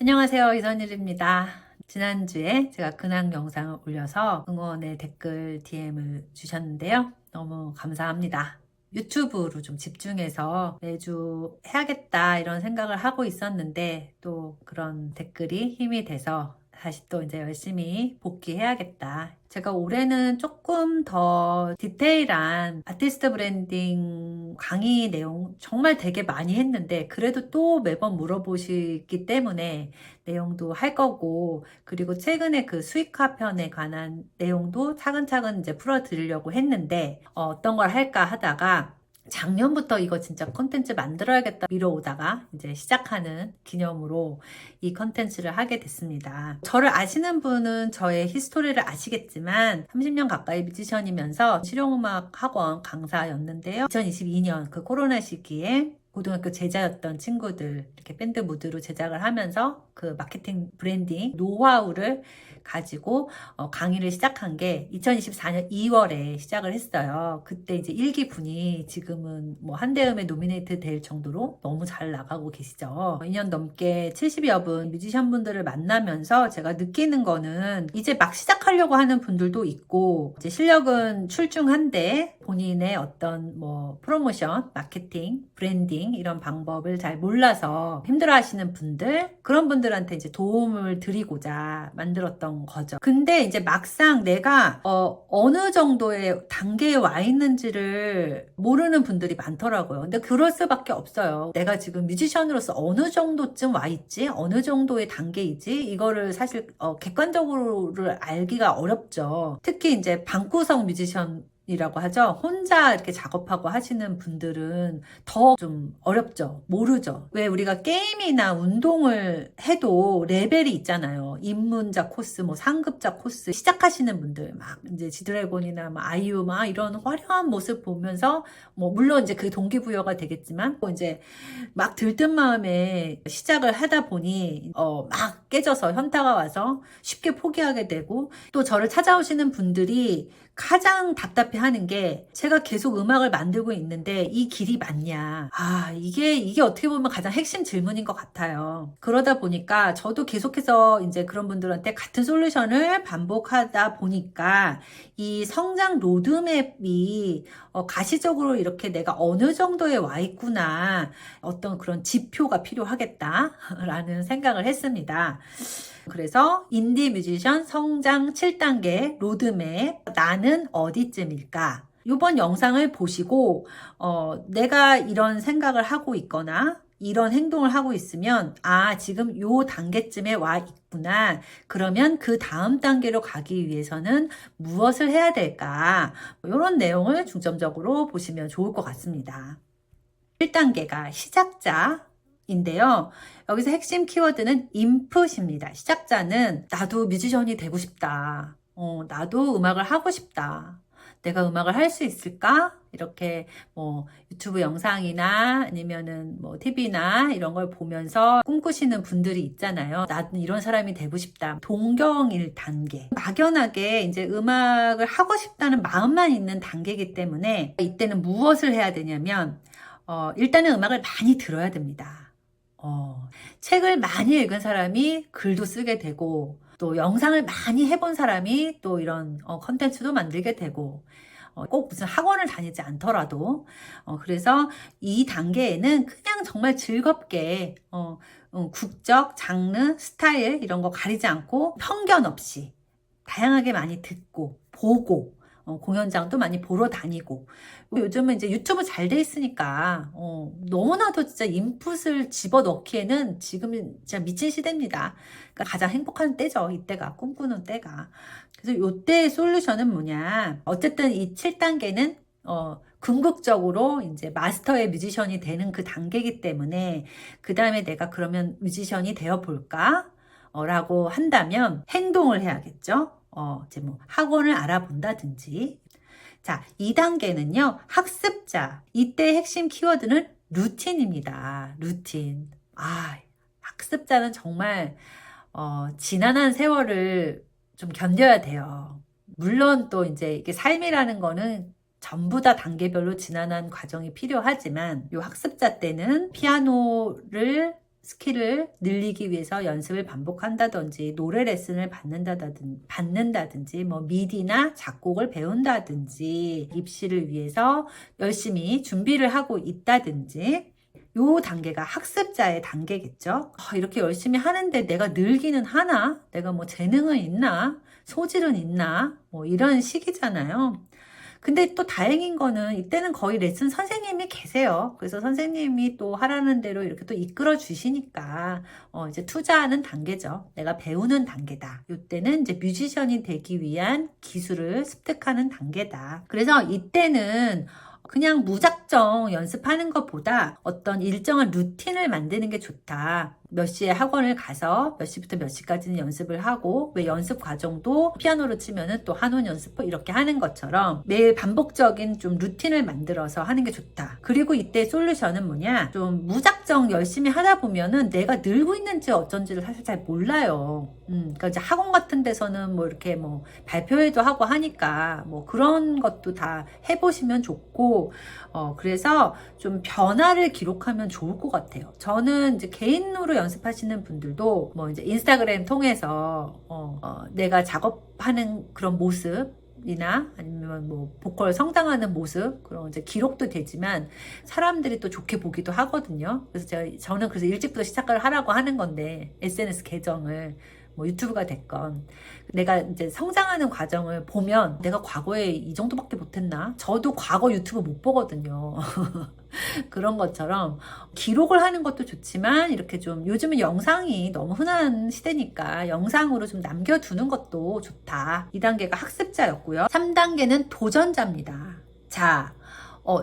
안녕하세요, 이선일입니다. 지난주에 제가 근황 영상을 올려서 응원의 댓글 DM을 주셨는데요. 너무 감사합니다. 유튜브로 좀 집중해서 매주 해야겠다 이런 생각을 하고 있었는데 또 그런 댓글이 힘이 돼서 다시 또 이제 열심히 복귀해야겠다. 제가 올해는 조금 더 디테일한 아티스트 브랜딩 강의 내용 정말 되게 많이 했는데 그래도 또 매번 물어보시기 때문에 내용도 할 거고, 그리고 최근에 그 수익화 편에 관한 내용도 차근차근 이제 풀어드리려고 했는데 어떤 걸 할까 하다가 작년부터 이거 진짜 콘텐츠 만들어야겠다 미뤄오다가 이제 시작하는 기념으로 이 콘텐츠를 하게 됐습니다. 저를 아시는 분은 저의 히스토리를 아시겠지만 30년 가까이 뮤지션이면서 실용음악 학원 강사였는데요. 2022년 그 코로나 시기에 고등학교 제자였던 친구들 이렇게 밴드 무드로 제작을 하면서 그 마케팅 브랜딩 노하우를 가지고 강의를 시작한 게 2024년 2월에 시작을 했어요. 그때 이제 1기 분이 지금은 뭐 한대음에 노미네이트 될 정도로 너무 잘 나가고 계시죠. 2년 넘게 70여 분 뮤지션 분들을 만나면서 제가 느끼는 거는 이제 막 시작하려고 하는 분들도 있고 이제 실력은 출중한데 본인의 어떤 뭐 프로모션, 마케팅, 브랜딩 이런 방법을 잘 몰라서 힘들어 하시는 분들, 그런 분들한테 이제 도움을 드리고자 만들었던 거죠. 근데 이제 막상 내가 어느 정도의 단계에 와 있는지를 모르는 분들이 많더라고요. 근데 그럴 수밖에 없어요. 내가 지금 뮤지션으로서 어느 정도쯤 와 있지? 어느 정도의 단계이지? 이거를 사실 객관적으로 알기가 어렵죠. 특히 이제 방구석 뮤지션 이라고 하죠. 혼자 이렇게 작업하고 하시는 분들은 더 좀 어렵죠. 모르죠. 왜 우리가 게임이나 운동을 해도 레벨이 있잖아요. 입문자 코스, 뭐 상급자 코스 시작하시는 분들 막 이제 지드래곤이나 막 아이유 막 이런 화려한 모습 보면서 뭐 물론 이제 그게 동기부여가 되겠지만 뭐 이제 막 들뜬 마음에 시작을 하다 보니 막 깨져서 현타가 와서 쉽게 포기하게 되고, 또 저를 찾아오시는 분들이 가장 답답해 하는 게 제가 계속 음악을 만들고 있는데 이 길이 맞냐. 이게 어떻게 보면 가장 핵심 질문인 것 같아요. 그러다 보니까 저도 계속해서 이제 그런 분들한테 같은 솔루션을 반복하다 보니까 이 성장 로드맵이 가시적으로 이렇게 내가 어느 정도에 와 있구나. 어떤 그런 지표가 필요하겠다라는 생각을 했습니다. 그래서 인디 뮤지션 성장 7단계 로드맵 나는 어디쯤일까? 이번 영상을 보시고 내가 이런 생각을 하고 있거나 이런 행동을 하고 있으면 지금 요 단계쯤에 와 있구나. 그러면 그 다음 단계로 가기 위해서는 무엇을 해야 될까? 이런 내용을 중점적으로 보시면 좋을 것 같습니다. 1단계가 시작자인데요. 여기서 핵심 키워드는 인풋입니다. 시작자는 나도 뮤지션이 되고 싶다. 나도 음악을 하고 싶다. 내가 음악을 할 수 있을까? 이렇게 뭐 유튜브 영상이나 아니면은 뭐 TV나 이런 걸 보면서 꿈꾸시는 분들이 있잖아요. 나는 이런 사람이 되고 싶다. 동경일 단계. 막연하게 이제 음악을 하고 싶다는 마음만 있는 단계이기 때문에 이때는 무엇을 해야 되냐면 일단은 음악을 많이 들어야 됩니다. 책을 많이 읽은 사람이 글도 쓰게 되고, 또 영상을 많이 해본 사람이 또 이런 컨텐츠도 만들게 되고, 꼭 무슨 학원을 다니지 않더라도, 그래서 이 단계에는 그냥 정말 즐겁게, 국적, 장르, 스타일, 이런 거 가리지 않고 편견 없이 다양하게 많이 듣고, 보고, 공연장도 많이 보러 다니고, 요즘은 이제 유튜브 잘 돼 있으니까 너무나도 진짜 인풋을 집어넣기에는 지금 진짜 미친 시대입니다. 그러니까 가장 행복한 때죠. 이때가 꿈꾸는 때가. 그래서 요때의 솔루션은 뭐냐? 어쨌든 이 7단계는 궁극적으로 이제 마스터의 뮤지션이 되는 그 단계이기 때문에 그 다음에 내가 그러면 뮤지션이 되어 볼까? 라고 한다면 행동을 해야겠죠. 이제 뭐 학원을 알아본다든지. 자, 2단계는요, 학습자. 이때 핵심 키워드는 루틴입니다. 루틴. 학습자는 정말, 지난한 세월을 좀 견뎌야 돼요. 물론 또 이제 이게 삶이라는 거는 전부 다 단계별로 지난한 과정이 필요하지만, 요 학습자 때는 피아노를 스킬을 늘리기 위해서 연습을 반복한다든지 노래 레슨을 받는다든지 뭐 미디나 작곡을 배운다든지 입시를 위해서 열심히 준비를 하고 있다든지 요 단계가 학습자의 단계겠죠. 이렇게 열심히 하는데 내가 늘기는 하나? 내가 뭐 재능은 있나? 소질은 있나? 뭐 이런 시기잖아요. 근데 또 다행인 거는 이때는 거의 레슨 선생님이 계세요. 그래서 선생님이 또 하라는 대로 이렇게 또 이끌어 주시니까 이제 투자하는 단계죠. 내가 배우는 단계다. 이때는 이제 뮤지션이 되기 위한 기술을 습득하는 단계다. 그래서 이때는 그냥 무작정 연습하는 것보다 어떤 일정한 루틴을 만드는 게 좋다. 몇 시에 학원을 가서 몇 시부터 몇 시까지는 연습을 하고, 왜 연습 과정도 피아노로 치면은 또 한원 연습 이렇게 하는 것처럼 매일 반복적인 좀 루틴을 만들어서 하는 게 좋다. 그리고 이때 솔루션은 뭐냐? 좀 무작정 열심히 하다 보면은 내가 늘고 있는지 어쩐지를 사실 잘 몰라요. 그러니까 이제 학원 같은 데서는 뭐 이렇게 뭐 발표회도 하고 하니까 뭐 그런 것도 다 해보시면 좋고, 그래서 좀 변화를 기록하면 좋을 것 같아요. 저는 이제 개인으로 연습하시는 분들도 뭐 이제 인스타그램 통해서 내가 작업하는 그런 모습이나 아니면 뭐 보컬 성장하는 모습 그런 이제 기록도 되지만 사람들이 또 좋게 보기도 하거든요. 그래서 저는 그래서 일찍부터 시작을 하라고 하는 건데, SNS 계정을 뭐 유튜브가 됐건 내가 이제 성장하는 과정을 보면 내가 과거에 이 정도밖에 못했나? 저도 과거 유튜브 못 보거든요. 그런 것처럼 기록을 하는 것도 좋지만 이렇게 좀 요즘은 영상이 너무 흔한 시대니까 영상으로 좀 남겨두는 것도 좋다. 2단계가 학습자였고요. 3단계는 도전자입니다. 자,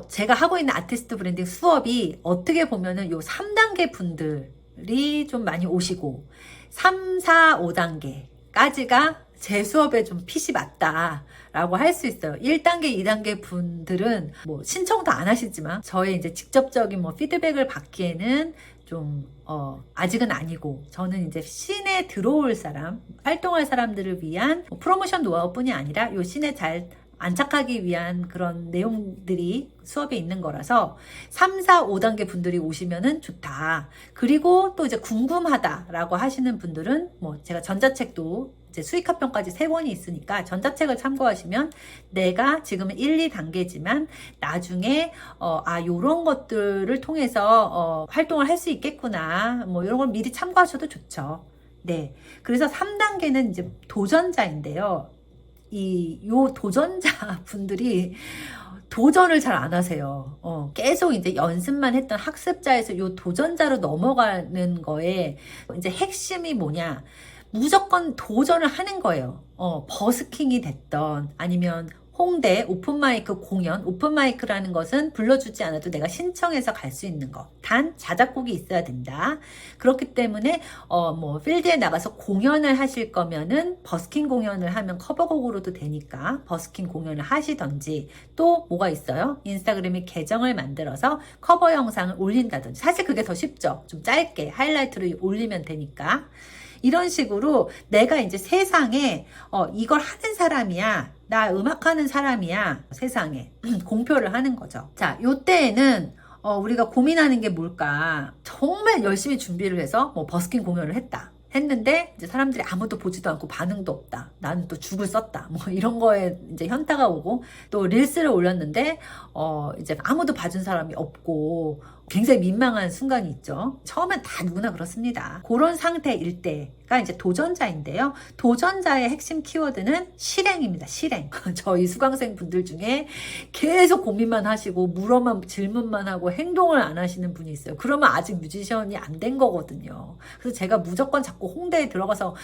제가 하고 있는 아티스트 브랜딩 수업이 어떻게 보면은 요 3단계 분들이 좀 많이 오시고 3, 4, 5단계까지가 제 수업에 좀 핏이 맞다라고 할 수 있어요. 1단계, 2단계 분들은 뭐 신청도 안 하시지만 저의 이제 직접적인 뭐 피드백을 받기에는 좀 아직은 아니고, 저는 이제 씬에 들어올 사람, 활동할 사람들을 위한 뭐 프로모션 노하우뿐이 아니라 요 씬에 잘 안착하기 위한 그런 내용들이 수업에 있는 거라서 3, 4, 5단계 분들이 오시면은 좋다. 그리고 또 이제 궁금하다라고 하시는 분들은 뭐 제가 전자책도 이제 수익합병까지 3권이 있으니까 전자책을 참고하시면 내가 지금은 1, 2단계지만 나중에 요런 것들을 통해서 활동을 할 수 있겠구나. 뭐 이런 걸 미리 참고하셔도 좋죠. 네. 그래서 3단계는 이제 도전자인데요. 요 도전자 분들이 도전을 잘 안 하세요. 계속 이제 연습만 했던 학습자에서 요 도전자로 넘어가는 거에 이제 핵심이 뭐냐? 무조건 도전을 하는 거예요. 버스킹이 됐던 아니면 홍대 오픈마이크 공연, 오픈마이크라는 것은 불러주지 않아도 내가 신청해서 갈 수 있는 거. 단 자작곡이 있어야 된다. 그렇기 때문에 뭐 필드에 나가서 공연을 하실 거면은 버스킹 공연을 하면 커버곡으로도 되니까 버스킹 공연을 하시던지, 또 뭐가 있어요? 인스타그램에 계정을 만들어서 커버 영상을 올린다든지. 사실 그게 더 쉽죠. 좀 짧게 하이라이트를 올리면 되니까. 이런 식으로 내가 이제 세상에 이걸 하는 사람이야, 나 음악하는 사람이야, 세상에 공표를 하는 거죠. 자, 요때에는 우리가 고민하는 게 뭘까? 정말 열심히 준비를 해서 뭐 버스킹 공연을 했는데 이제 사람들이 아무도 보지도 않고 반응도 없다. 나는 또 죽을 썼다. 뭐 이런 거에 이제 현타가 오고, 또 릴스를 올렸는데 이제 아무도 봐준 사람이 없고 굉장히 민망한 순간이 있죠. 처음엔 다 누구나 그렇습니다. 그런 상태일 때가 이제 도전자인데요. 도전자의 핵심 키워드는 실행입니다. 실행. 저희 수강생 분들 중에 계속 고민만 하시고 질문만 하고 행동을 안 하시는 분이 있어요. 그러면 아직 뮤지션이 안 된 거거든요. 그래서 제가 무조건 자꾸 홍대에 들어가서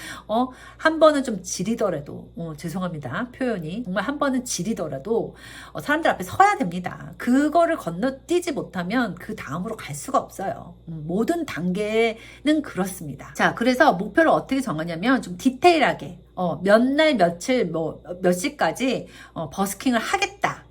한 번은 좀 지리더라도 죄송합니다. 표현이 정말 한 번은 지리더라도 사람들 앞에 서야 됩니다. 그거를 건너뛰지 못하면 그 다음으로 갈 수가 없어요. 모든 단계는 그렇습니다. 자, 그래서 목표를 어떻게 정하냐면 좀 디테일하게 몇 날 며칠 몇 시까지 버스킹을 하겠다.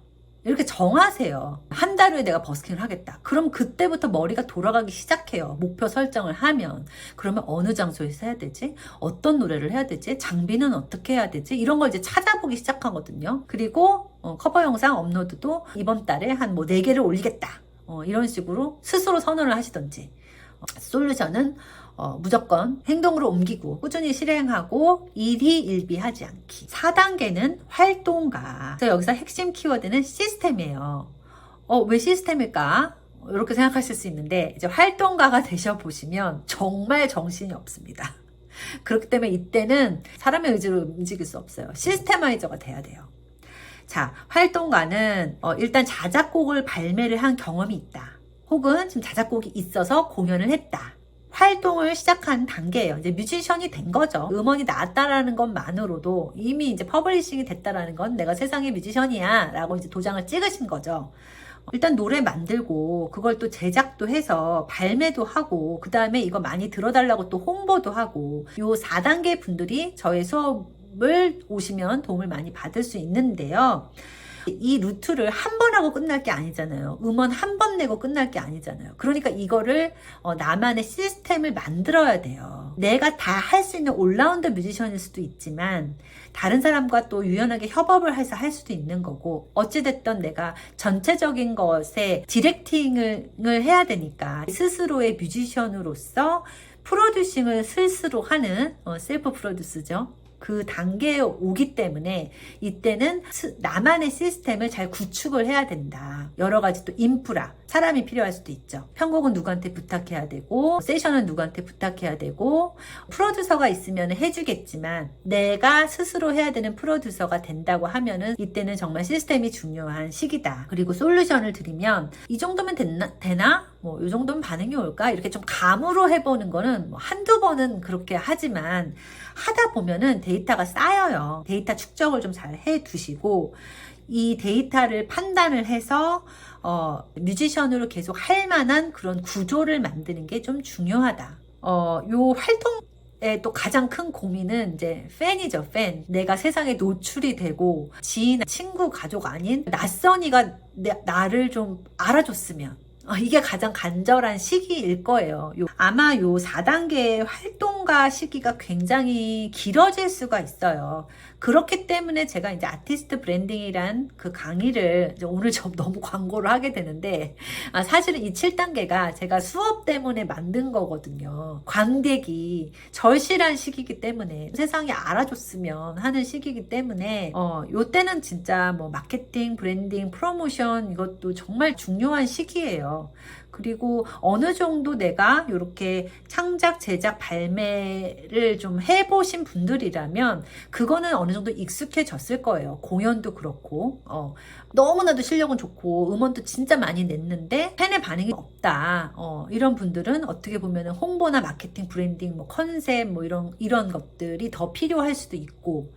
이렇게 정하세요. 한 달 후에 내가 버스킹을 하겠다. 그럼 그때부터 머리가 돌아가기 시작해요. 목표 설정을 하면. 그러면 어느 장소에서 해야 되지? 어떤 노래를 해야 되지? 장비는 어떻게 해야 되지? 이런 걸 이제 찾아보기 시작하거든요. 그리고 커버 영상 업로드도 이번 달에 한 4개를 올리겠다. 이런 식으로 스스로 선언을 하시던지. 솔루션은 무조건 행동으로 옮기고 꾸준히 실행하고 일희일비하지 않기. 4단계는 활동가. 그래서 여기서 핵심 키워드는 시스템이에요. 왜 시스템일까? 이렇게 생각하실 수 있는데 이제 활동가가 되셔 보시면 정말 정신이 없습니다. 그렇기 때문에 이때는 사람의 의지로 움직일 수 없어요. 시스테마이저가 돼야 돼요. 자, 활동가는 일단 자작곡을 발매를 한 경험이 있다. 혹은 지금 자작곡이 있어서 공연을 했다. 활동을 시작한 단계예요. 이제 뮤지션이 된 거죠. 음원이 나왔다라는 것만으로도 이미 이제 퍼블리싱이 됐다라는 건 내가 세상의 뮤지션이야 라고 이제 도장을 찍으신 거죠. 일단 노래 만들고 그걸 또 제작도 해서 발매도 하고 그 다음에 이거 많이 들어달라고 또 홍보도 하고 요 4단계 분들이 저의 수업을 오시면 도움을 많이 받을 수 있는데요. 이 루트를 한 번 하고 끝날 게 아니잖아요. 음원 한 번 내고 끝날 게 아니잖아요. 그러니까 이거를 나만의 시스템을 만들어야 돼요. 내가 다 할 수 있는 올라운드 뮤지션일 수도 있지만 다른 사람과 또 유연하게 협업을 해서 할 수도 있는 거고 어찌됐든 내가 전체적인 것에 디렉팅을 해야 되니까 스스로의 뮤지션으로서 프로듀싱을 스스로 하는 셀프 프로듀스죠. 그 단계에 오기 때문에 이때는 나만의 시스템을 잘 구축을 해야 된다. 여러 가지 또 인프라, 사람이 필요할 수도 있죠. 편곡은 누구한테 부탁해야 되고 세션은 누구한테 부탁해야 되고 프로듀서가 있으면 해주겠지만 내가 스스로 해야 되는 프로듀서가 된다고 하면은 이때는 정말 시스템이 중요한 시기다. 그리고 솔루션을 드리면 이 정도면 되나? 이 정도면 반응이 올까? 이렇게 좀 감으로 해보는 거는 한두 번은 그렇게 하지만 하다 보면은 데이터가 쌓여요. 데이터 축적을 좀 잘 해두시고 이 데이터를 판단을 해서 뮤지션으로 계속 할 만한 그런 구조를 만드는 게 좀 중요하다. 요 활동의 또 가장 큰 고민은 이제 팬이죠, 팬. 내가 세상에 노출이 되고 지인, 친구, 가족 아닌 낯선이가 나를 좀 알아줬으면 이게 가장 간절한 시기일 거예요. 아마 요 4단계의 활동가 시기가 굉장히 길어질 수가 있어요. 그렇기 때문에 제가 이제 아티스트 브랜딩이란 그 강의를 오늘 좀 너무 광고를 하게 되는데 사실은 이 7단계가 제가 수업 때문에 만든 거거든요. 관객이 절실한 시기이기 때문에 세상에 알아줬으면 하는 시기이기 때문에 요때는 진짜 뭐 마케팅, 브랜딩, 프로모션 이것도 정말 중요한 시기예요. 그리고 어느 정도 내가 이렇게 창작, 제작, 발매를 좀 해보신 분들이라면 그거는 어느 정도 익숙해졌을 거예요. 공연도 그렇고 너무나도 실력은 좋고 음원도 진짜 많이 냈는데 팬의 반응이 없다. 이런 분들은 어떻게 보면 홍보나 마케팅, 브랜딩, 뭐 컨셉 뭐 이런 것들이 더 필요할 수도 있고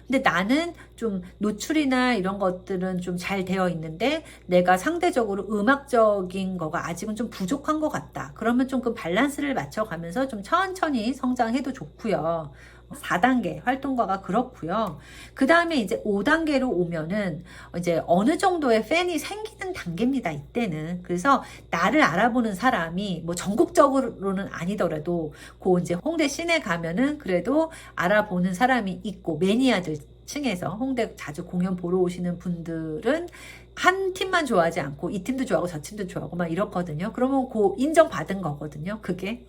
근데 나는 좀 노출이나 이런 것들은 좀 잘 되어 있는데 내가 상대적으로 음악적인 거가 아직은 좀 부족한 것 같다. 그러면 좀 그 밸런스를 맞춰가면서 좀 천천히 성장해도 좋고요. 4단계 활동가가 그렇고요. 그 다음에 이제 5단계로 오면은 이제 어느 정도의 팬이 생기는 단계입니다. 이때는. 그래서 나를 알아보는 사람이 뭐 전국적으로는 아니더라도 그 이제 홍대 시내 가면은 그래도 알아보는 사람이 있고 매니아들 층에서 홍대 자주 공연 보러 오시는 분들은 한 팀만 좋아하지 않고 이 팀도 좋아하고 저 팀도 좋아하고 막 이렇거든요. 그러면 그 인정받은 거거든요. 그게.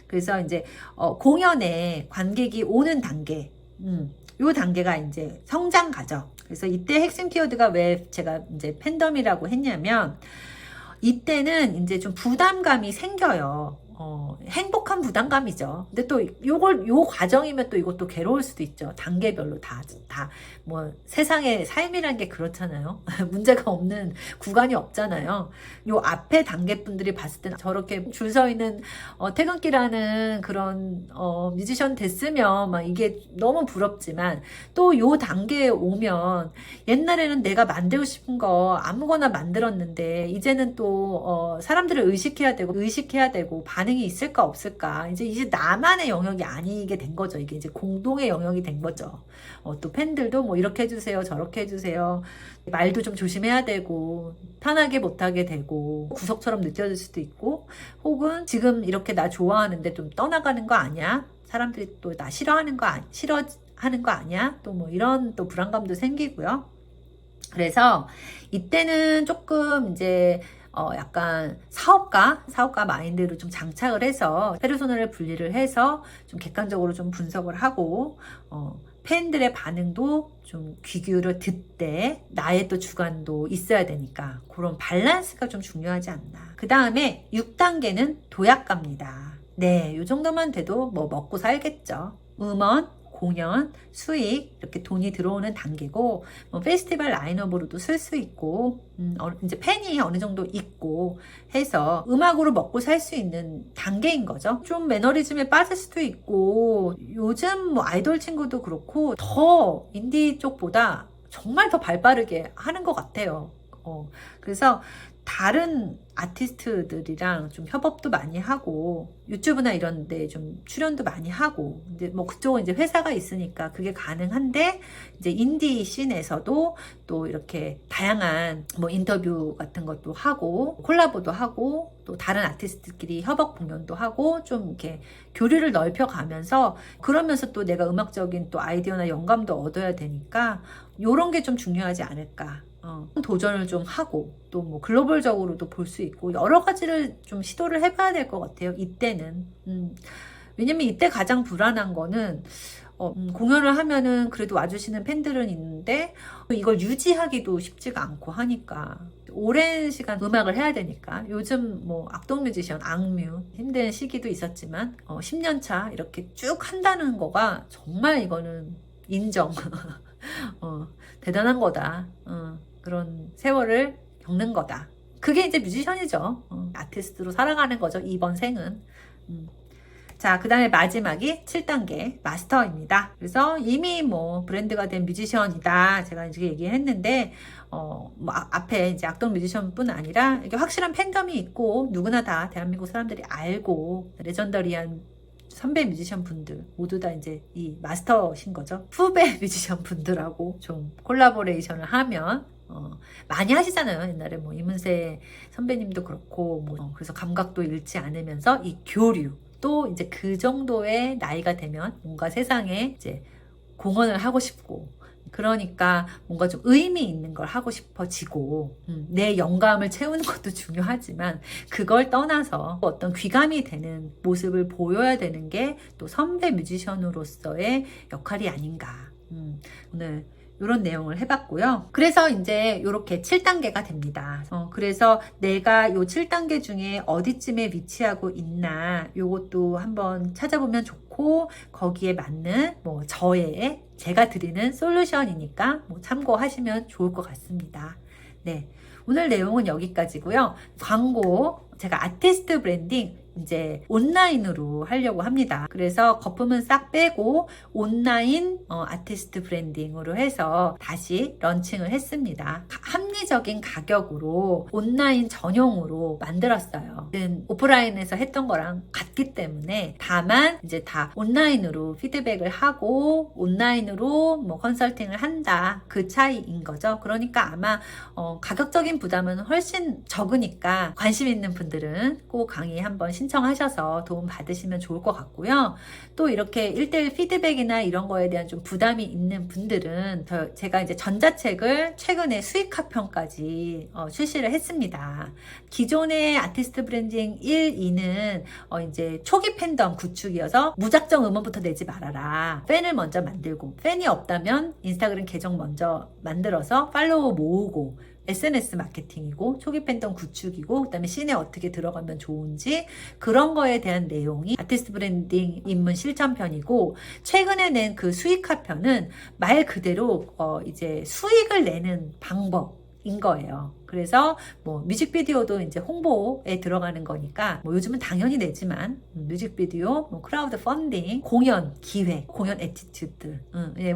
그래서 이제 공연에 관객이 오는 단계, 요 단계가 이제 성장 과정. 그래서 이때 핵심 키워드가 왜 제가 이제 팬덤이라고 했냐면 이때는 이제 좀 부담감이 생겨요. 행복한 부담감이죠. 근데 또 요 과정이면 또 이것도 괴로울 수도 있죠. 단계별로 뭐 세상의 삶이란 게 그렇잖아요. 문제가 없는 구간이 없잖아요. 요 앞에 단계분들이 봤을 때는 저렇게 줄 서 있는 퇴근길하는 그런 뮤지션 됐으면 막 이게 너무 부럽지만 또 요 단계에 오면 옛날에는 내가 만들고 싶은 거 아무거나 만들었는데 이제는 또 사람들을 의식해야 되고 반응이 있을까 없을까 이제 나만의 영역이 아니게 된 거죠. 이게 이제 공동의 영역이 된 거죠. 또 팬들도 뭐 이렇게 해주세요 저렇게 해주세요 말도 좀 조심해야 되고 편하게 못하게 되고 구석처럼 느껴질 수도 있고 혹은 지금 이렇게 나 좋아하는데 좀 떠나가는 거 아니야? 사람들이 또 나 싫어하는 거 아니야? 또 뭐 이런 또 불안감도 생기고요. 그래서 이때는 조금 이제 약간 사업가 마인드로 좀 장착을 해서 페르소나를 분리를 해서 좀 객관적으로 좀 분석을 하고 팬들의 반응도 좀 귀 기울여 듣되 나의 또 주관도 있어야 되니까 그런 밸런스가 좀 중요하지 않나. 그 다음에 6단계는 도약가입니다. 네, 요 정도만 돼도 뭐 먹고 살겠죠. 음원, 공연, 수익 이렇게 돈이 들어오는 단계고 뭐 페스티벌 라인업으로도 쓸 수 있고 이제 팬이 어느 정도 있고 해서 음악으로 먹고 살 수 있는 단계인 거죠. 좀 매너리즘에 빠질 수도 있고 요즘 뭐 아이돌 친구도 그렇고 더 인디 쪽보다 정말 더 발빠르게 하는 것 같아요. 그래서 다른 아티스트들이랑 좀 협업도 많이 하고 유튜브나 이런 데 좀 출연도 많이 하고 이제 뭐 그쪽은 이제 회사가 있으니까 그게 가능한데 이제 인디 씬에서도 또 이렇게 다양한 뭐 인터뷰 같은 것도 하고 콜라보도 하고 또 다른 아티스트끼리 협업 공연도 하고 좀 이렇게 교류를 넓혀 가면서 그러면서 또 내가 음악적인 또 아이디어나 영감도 얻어야 되니까 요런 게 좀 중요하지 않을까. 도전을 좀 하고 또 뭐 글로벌적으로도 볼 수 있고 여러 가지를 좀 시도를 해봐야 될 것 같아요. 이때는 왜냐면 이때 가장 불안한 거는 공연을 하면은 그래도 와주시는 팬들은 있는데 이걸 유지하기도 쉽지가 않고 하니까 오랜 시간 음악을 해야 되니까 요즘 뭐 악동 뮤지션 악뮤 힘든 시기도 있었지만 10년 차 이렇게 쭉 한다는 거가 정말 이거는 인정 대단한 거다. 그런 세월을 겪는 거다. 그게 이제 뮤지션이죠. 아티스트로 살아가는 거죠. 이번 생은. 자, 그 다음에 마지막이 7단계 마스터입니다. 그래서 이미 뭐 브랜드가 된 뮤지션이다. 제가 이제 얘기했는데, 뭐 앞에 이제 악동 뮤지션뿐 아니라 이게 확실한 팬덤이 있고 누구나 다 대한민국 사람들이 알고 레전더리한 선배 뮤지션 분들 모두 다 이제 이 마스터신 거죠. 후배 뮤지션 분들하고 좀 콜라보레이션을 하면 많이 하시잖아요. 옛날에 뭐 이문세 선배님도 그렇고 뭐 그래서 감각도 잃지 않으면서 이 교류 또 이제 그 정도의 나이가 되면 뭔가 세상에 이제 공헌을 하고 싶고 그러니까 뭔가 좀 의미 있는 걸 하고 싶어지고 내 영감을 채우는 것도 중요하지만 그걸 떠나서 어떤 귀감이 되는 모습을 보여야 되는 게 또 선배 뮤지션으로서의 역할이 아닌가. 오늘 이런 내용을 해봤고요. 그래서 이제 이렇게 7단계가 됩니다. 그래서 내가 요 7단계 중에 어디쯤에 위치하고 있나 요것도 한번 찾아보면 좋고 거기에 맞는 뭐 제가 드리는 솔루션이니까 뭐 참고하시면 좋을 것 같습니다. 네, 오늘 내용은 여기까지고요. 광고 제가 아티스트 브랜딩 이제 온라인으로 하려고 합니다. 그래서 거품은 싹 빼고 온라인 아티스트 브랜딩으로 해서 다시 런칭을 했습니다. 합리적인 가격으로 온라인 전용으로 만들었어요. 오프라인에서 했던 거랑 같기 때문에 다만 이제 다 온라인으로 피드백을 하고 온라인으로 뭐 컨설팅을 한다. 그 차이인 거죠. 그러니까 아마 가격적인 부담은 훨씬 적으니까 관심 있는 분들은 꼭 강의 한번 신청하셔서 도움 받으시면 좋을 것 같고요. 또 이렇게 1대1 피드백이나 이런 거에 대한 좀 부담이 있는 분들은 제가 이제 전자책을 최근에 수익화편까지 출시를 했습니다. 기존의 아티스트 브랜딩 1, 2는 이제 초기 팬덤 구축이어서 무작정 음원부터 내지 말아라. 팬을 먼저 만들고 팬이 없다면 인스타그램 계정 먼저 만들어서 팔로워 모으고 SNS 마케팅이고 초기 팬덤 구축이고 그다음에 씬에 어떻게 들어가면 좋은지 그런 거에 대한 내용이 아티스트 브랜딩 입문 실천편이고 최근에 낸 그 수익화편은 말 그대로 이제 수익을 내는 방법인 거예요. 그래서 뭐 뮤직비디오도 이제 홍보에 들어가는 거니까 뭐 요즘은 당연히 내지만 뮤직비디오, 뭐 크라우드 펀딩, 공연 기획, 공연 애티튜드.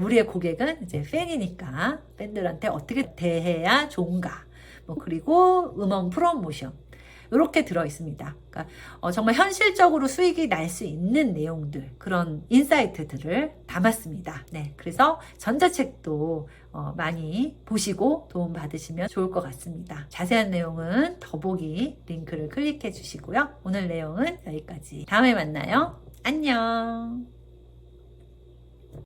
우리의 고객은 이제 팬이니까 팬들한테 어떻게 대해야 좋은가. 뭐 그리고 음원 프로모션. 이렇게 들어 있습니다. 그러니까 정말 현실적으로 수익이 날 수 있는 내용들, 그런 인사이트들을 담았습니다. 네, 그래서 전자책도 많이 보시고 도움 받으시면 좋을 것 같습니다. 자세한 내용은 더보기 링크를 클릭해 주시고요. 오늘 내용은 여기까지. 다음에 만나요. 안녕.